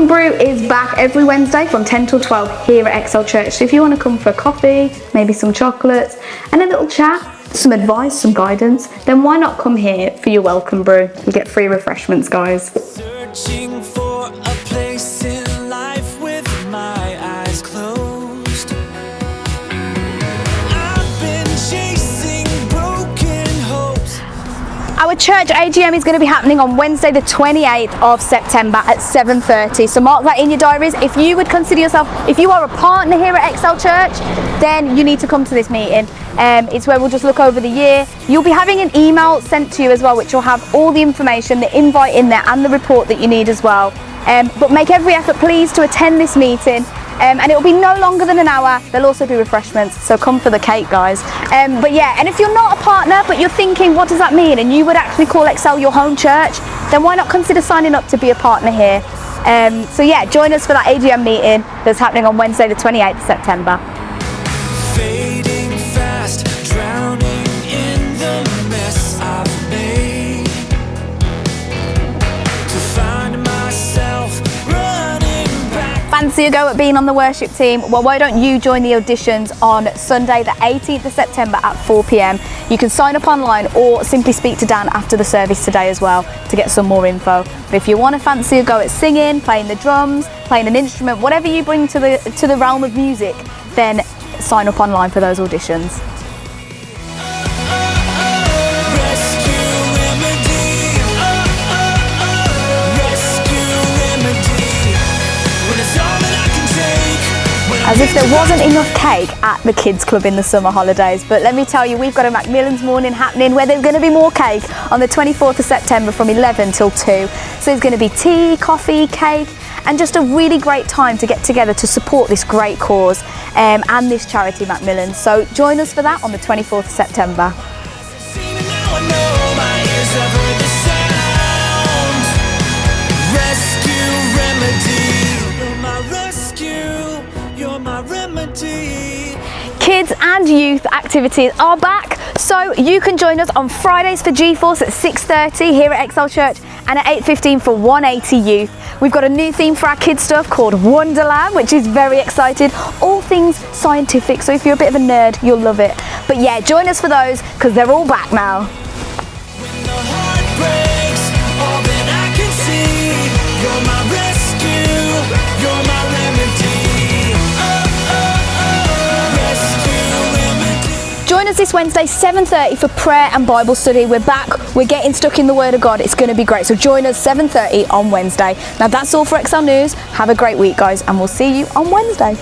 Welcome Brew is back every Wednesday from 10 till 12 here at Excel Church. So if you want to come for a coffee, maybe some chocolates and a little chat, some advice, some guidance, then why not come here for your Welcome Brew? You get free refreshments, guys. Searching for a place in life with my eyes closed. I've been chasing broken hopes. Our church AGM is going to be happening on Wednesday the 28th of September at 7:30. So mark that in your diaries. If you would consider yourself, if you are a partner here at Excel Church, then you need to come to this meeting. It's where we'll just look over the year. You'll be having an email sent to you as well, which will have all the information, the invite in there and the report that you need as well. But make every effort please to attend this meeting. And it will be no longer than an hour. There'll also be refreshments, so come for the cake, guys. But yeah, and if you're not a partner, but you're thinking, what does that mean? And you would actually call Excel your home church, then why not consider signing up to be a partner here? So yeah, join us for that AGM meeting that's happening on Wednesday the 28th of September. Fading fast, drowning in the mess I've made. To find myself running back. Fancy a go at being on the worship team? Well, why don't you join the auditions on Sunday the 18th of September at 4 p.m. You can sign up online or simply speak to Dan after the service today as well to get some more info. But if you want to fancy a go at singing, playing the drums, playing an instrument, whatever you bring to the realm of music, then sign up online for those auditions. As if there wasn't enough cake at the kids club in the summer holidays, but let me tell you, we've got a Macmillan's Morning happening where there's going to be more cake on the 24th of September from 11 till 2. So there's going to be tea, coffee, cake and just a really great time to get together to support this great cause and this charity Macmillan. So join us for that on the 24th of September. Kids and youth activities are back, so you can join us on Fridays for G-Force at 6:30 here at Excel Church and at 8:15 for 180 Youth. We've got a new theme for our kids stuff called Wonderland, which is very exciting. All things scientific, so if you're a bit of a nerd, you'll love it. But yeah, join us for those because they're all back now. When the heart breaks, all that I can see, you're my rescue, you're my remedy. Join us this Wednesday, 7:30 for prayer and Bible study. We're back, we're getting stuck in the Word of God. It's going to be great. So join us 7:30 on Wednesday. Now that's all for XL News. Have a great week, guys, and we'll see you on Wednesday.